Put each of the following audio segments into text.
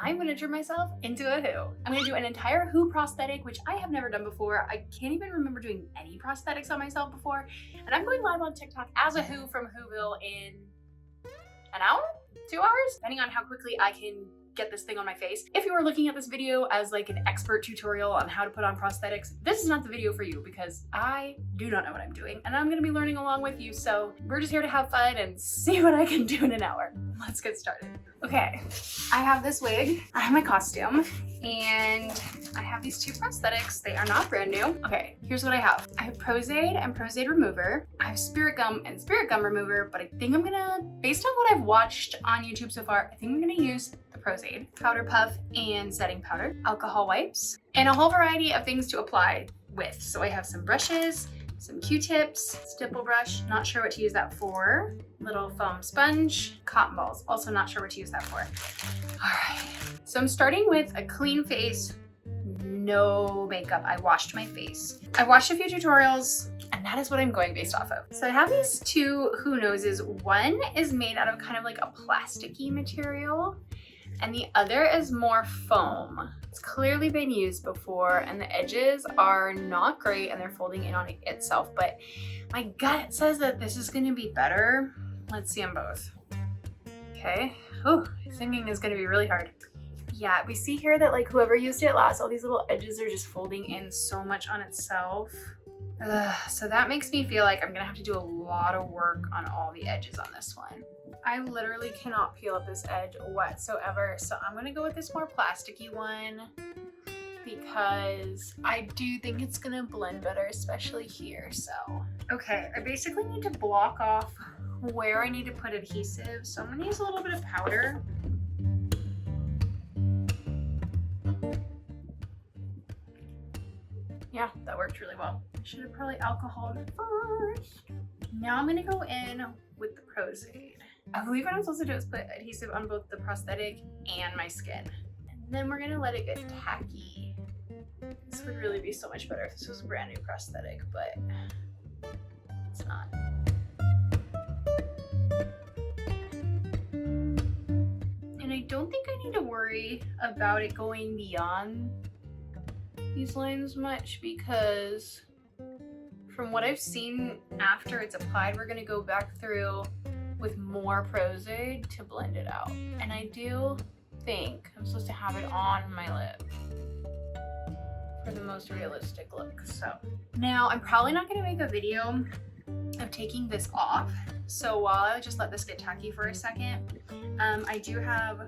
I'm gonna turn myself into a Who. I'm gonna do an entire Who prosthetic, which I have never done before. I can't even remember doing any prosthetics on myself before. And I'm going live on TikTok as a Who from Whoville in an hour? 2 hours? Depending on how quickly I can get this thing on my face. If you are looking at this video as like an expert tutorial on how to put on prosthetics, this is not the video for you because I do not know what I'm doing and I'm gonna be learning along with you. So we're just here to have fun and see what I can do in an hour. Let's get started. Okay, I have this wig, I have my costume, and I have these two prosthetics. They are not brand new. Okay, here's what I have. I have pros-aide and pros-aide remover. I have spirit gum and spirit gum remover, but I think I'm gonna, based on what I've watched on YouTube so far, I think I'm gonna use the pros-aide, powder puff and setting powder, alcohol wipes, and a whole variety of things to apply with. So I have some brushes, some Q-tips, stipple brush, not sure what to use that for, little foam sponge, cotton balls, also not sure what to use that for. All right, so I'm starting with a clean face, no makeup. I washed my face. I watched a few tutorials and that is what I'm going based off of. So I have these two Who noses. One is made out of kind of like a plasticky material and the other is more foam. It's clearly been used before and the edges are not great and they're folding in on itself, but my gut says that this is gonna be better. Let's see them both. Okay, oh, singing is gonna be really hard. Yeah, we see here that like whoever used it last, all these little edges are just folding in so much on itself. So that makes me feel like I'm gonna have to do a lot of work on all the edges on this one. I literally cannot peel up this edge whatsoever. So I'm gonna go with this more plasticky one because I do think it's gonna blend better, especially here. So, okay, I basically need to block off where I need to put adhesive. So I'm gonna use a little bit of powder. Yeah, that worked really well. I should have probably alcoholed it first. Now I'm gonna go in with the pros-aide. I believe what I'm supposed to do is put adhesive on both the prosthetic and my skin. And then we're gonna let it get tacky. This would really be so much better if this was a brand new prosthetic, but it's not. And I don't think I need to worry about it going beyond these lines much because from what I've seen after it's applied, we're gonna go back through with more pros-aide to blend it out. And I do think I'm supposed to have it on my lip for the most realistic look. So now I'm probably not gonna make a video of taking this off. So while I just let this get tacky for a second, I do have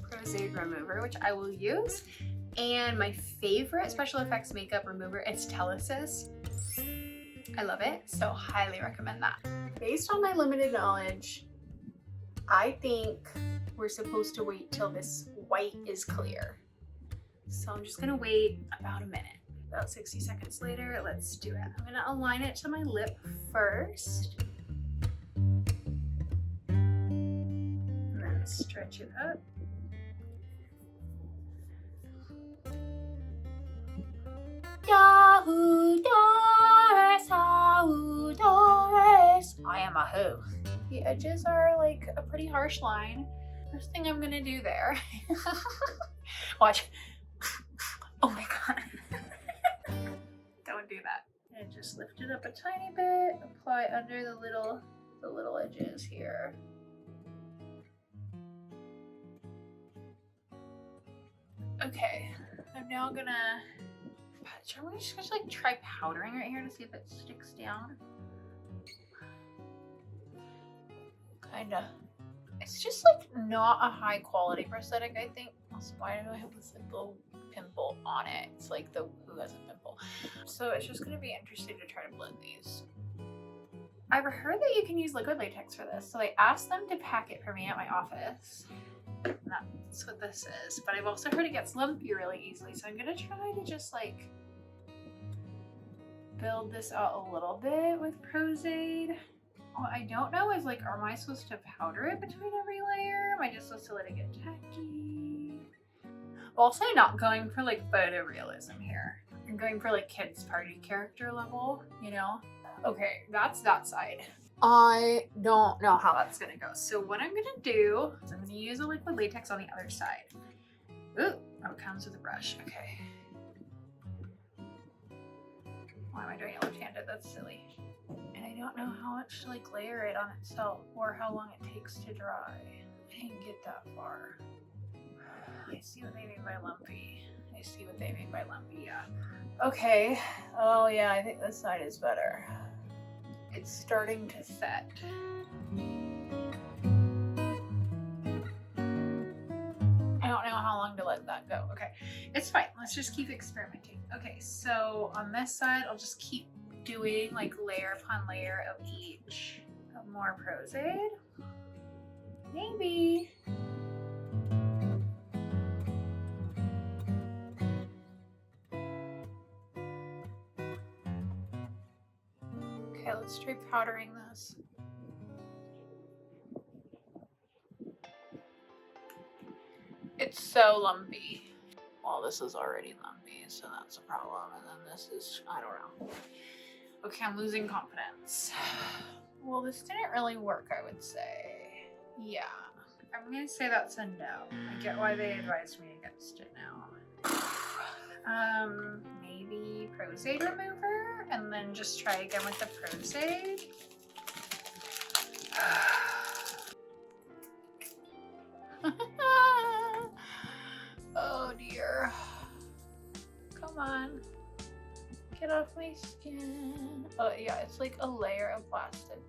pros-aide remover, which I will use. And my favorite special effects makeup remover is Telesis. I love it, so highly recommend that. Based on my limited knowledge, I think we're supposed to wait till this white is clear. So I'm just gonna wait about a minute. About 60 seconds later, let's do it. I'm gonna align it to my lip first. And then stretch it up. I am a Who. The edges are like a pretty harsh line. First thing I'm gonna do there. Watch. Oh my god. Don't do that. And just lift it up a tiny bit. Apply under the little edges here. Okay. I'm now gonna. I'm just like try powdering right here to see if it sticks down. Kinda. It's just like not a high quality prosthetic, I think. Also, why do I have this like little pimple on it? It's like the Who has a pimple. So it's just gonna be interesting to try to blend these. I've heard that you can use liquid latex for this, so I asked them to pack it for me at my office. And that's what this is. But I've also heard it gets lumpy really easily, so I'm gonna try to just like build this out a little bit with pros-aide. What I don't know is like, am I supposed to powder it between every layer? Am I just supposed to let it get tacky? Also not going for like photorealism here. I'm going for like kids party character level, you know? Okay, that's that side. I don't know how that's gonna go. So what I'm gonna do is I'm gonna use a liquid latex on the other side. it comes with a brush. Okay. Why am I doing it left-handed? That's silly. And I don't know how much to like layer it on itself or how long it takes to dry. I didn't get that far. I see what they mean by lumpy. I see what they mean by lumpy, yeah. Okay. Oh yeah, I think this side is better. It's starting to set. I don't know how long to let that go. Okay, it's fine. Let's just keep experimenting. Okay, so on this side, I'll just keep doing like layer upon layer of each. More pros-aide. Maybe. Okay, let's try powdering this. It's so lumpy. Well, this is already lumpy, so that's a problem. And then this is, I don't know. Okay, I'm losing confidence. Well, this didn't really work, I would say. Yeah, I'm gonna say that's a no. I get why they advised me against it now. Maybe pros-aide remover, and then just try again with the pros-aide. Oh dear. Come on. Get off my skin. Oh yeah, it's like a layer of plastic.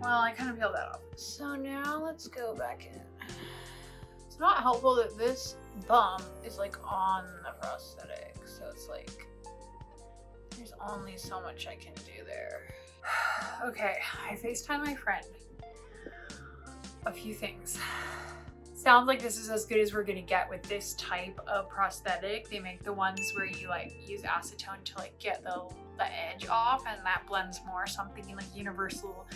Well, I kind of peeled that off. So now let's go back in. It's not helpful that this bump is like on the prosthetic, so it's like there's only so much I can do there. Okay, I FaceTimed my friend. A few things. Sounds like this is as good as we're gonna get with this type of prosthetic. They make the ones where you like use acetone to like get the edge off, and that blends more. So I'm thinking like universal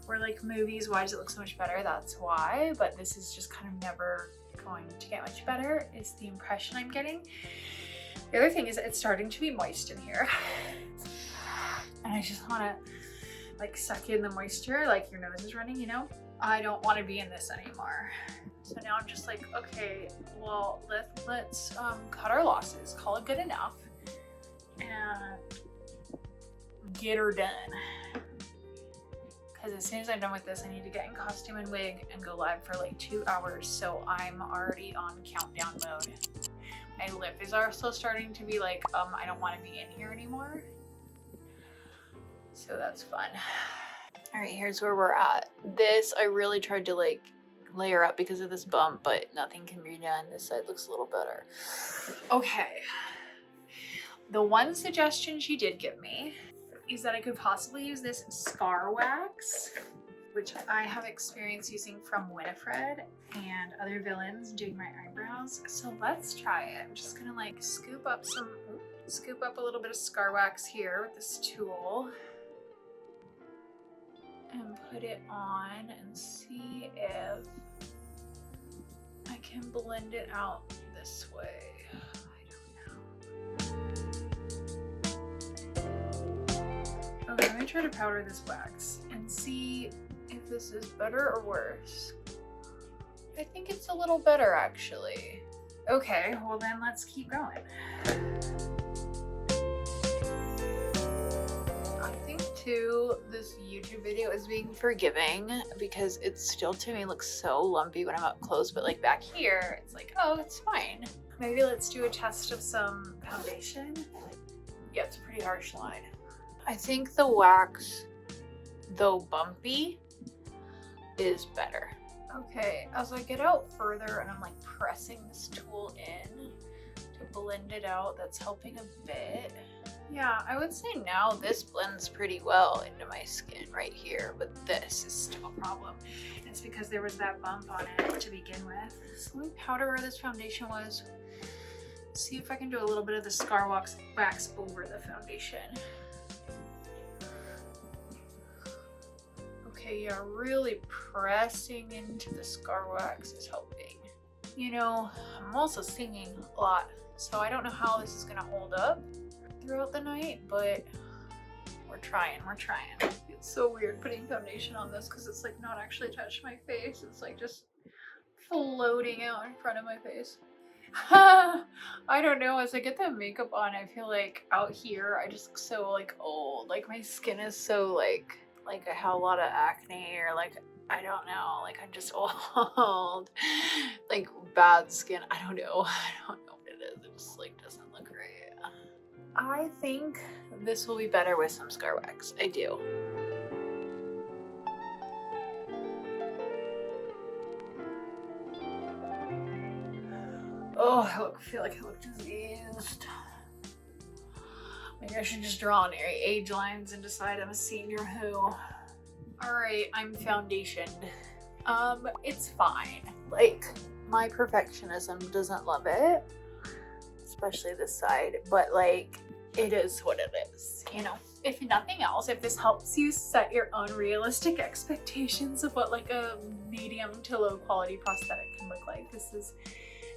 or like movies. Why does it look so much better? That's why. But this is just kind of never going to get much better, is the impression I'm getting. The other thing is it's starting to be moist in here. And I just want to like suck in the moisture, like your nose is running, you know? I don't want to be in this anymore. So now I'm just like, okay, well, let's cut our losses, call it good enough, and get her done. Because as soon as I'm done with this, I need to get in costume and wig and go live for like 2 hours. So I'm already on countdown mode. My lip is also starting to be like, I don't want to be in here anymore. So that's fun. All right, here's where we're at. This, I really tried to like layer up because of this bump, but nothing can be done. This side looks a little better. Okay. The one suggestion she did give me is that I could possibly use this scar wax, which I have experience using from Winifred and other villains doing my eyebrows. So let's try it. I'm just gonna like scoop up a little bit of scar wax here with this tool and put it on and see if I can blend it out this way. Okay, I'm gonna try to powder this wax and see if this is better or worse. I think it's a little better actually. Okay, well then let's keep going. I think too, this YouTube video is being forgiving because it still to me looks so lumpy when I'm up close, but like back here, it's like, oh, it's fine. Maybe let's do a test of some foundation. Yeah, it's a pretty harsh line. I think the wax, though bumpy, is better. Okay, as I get out further and I'm like pressing this tool in to blend it out, that's helping a bit. Yeah, I would say now this blends pretty well into my skin right here, but this is still a problem. And it's because there was that bump on it to begin with. So let me powder where this foundation was. See if I can do a little bit of the scar wax over the foundation. Okay, yeah, really pressing into the scar wax is helping. You know, I'm also singing a lot, so I don't know how this is gonna hold up throughout the night, but We're trying. It's so weird putting foundation on this because it's like not actually touched my face. It's like just floating out in front of my face. I don't know, as I get the makeup on, I feel like out here I just look so like old. Like my skin is so like I have a lot of acne, or like I don't know, like I'm just old. Like bad skin. I don't know what it is. It just like doesn't look right. I think this will be better with some scar wax. I do. Oh, I feel like I look diseased. Maybe I should just draw on age lines and decide I'm a senior who. Alright, I'm foundationed. It's fine. Like, my perfectionism doesn't love it. Especially this side. But like, it is what it is, you know? If nothing else, if this helps you set your own realistic expectations of what like a medium to low quality prosthetic can look like, this is,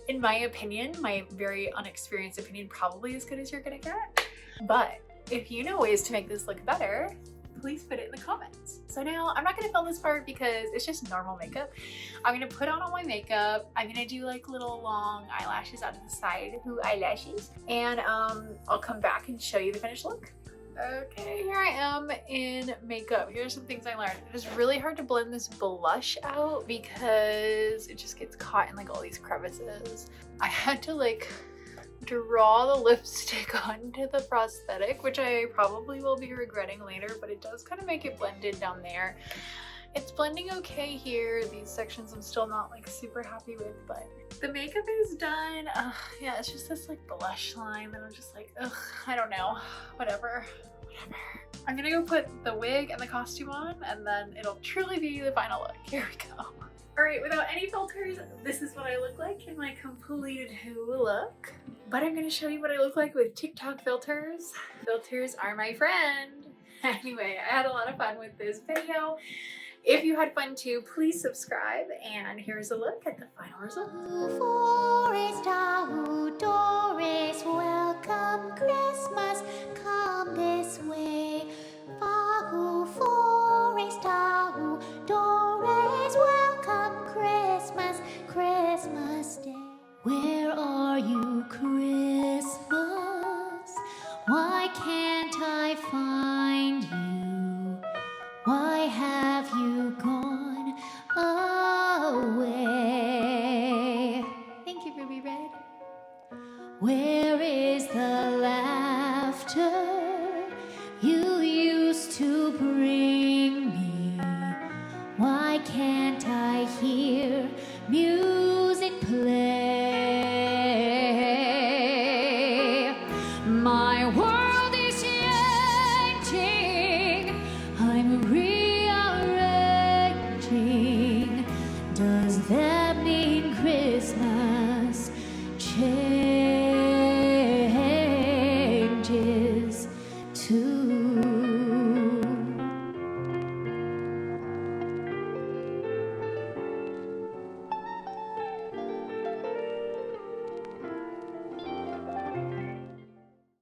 in my opinion, my very unexperienced opinion, probably as good as you're gonna get. But if you know ways to make this look better, please put it in the comments. So now I'm not gonna film this part because it's just normal makeup. I'm gonna put on all my makeup. I'm gonna do like little long eyelashes out of the side, Who eyelashes, and I'll come back and show you the finished look. Okay, here I am in makeup. Here's some things I learned. It is really hard to blend this blush out because it just gets caught in like all these crevices. I had to like draw the lipstick onto the prosthetic, which I probably will be regretting later, but it does kind of make it blended down there. It's blending okay here. These sections I'm still not like super happy with, but the makeup is done. Yeah, it's just this like blush line that I'm just like, ugh, I don't know, whatever. I'm gonna go put the wig and the costume on, and then it'll truly be the final look. Here we go. All right, without any filters, this is what I look like in my completed Who look. But I'm gonna show you what I look like with TikTok filters. Filters are my friend. Anyway, I had a lot of fun with this video. If you had fun too, please subscribe, and here's a look at the final result. Doris, welcome Christmas, come this way. Wahoo, forest, Doris, welcome Christmas, Christmas Day. Where are you, Christmas? Why can't I find you? Why have you gone away? Thank you, Ruby Red. Where is the laughter you used to bring me? Why can't I hear music play? My world is changing. I'm rearranging. Does that mean Christmas change?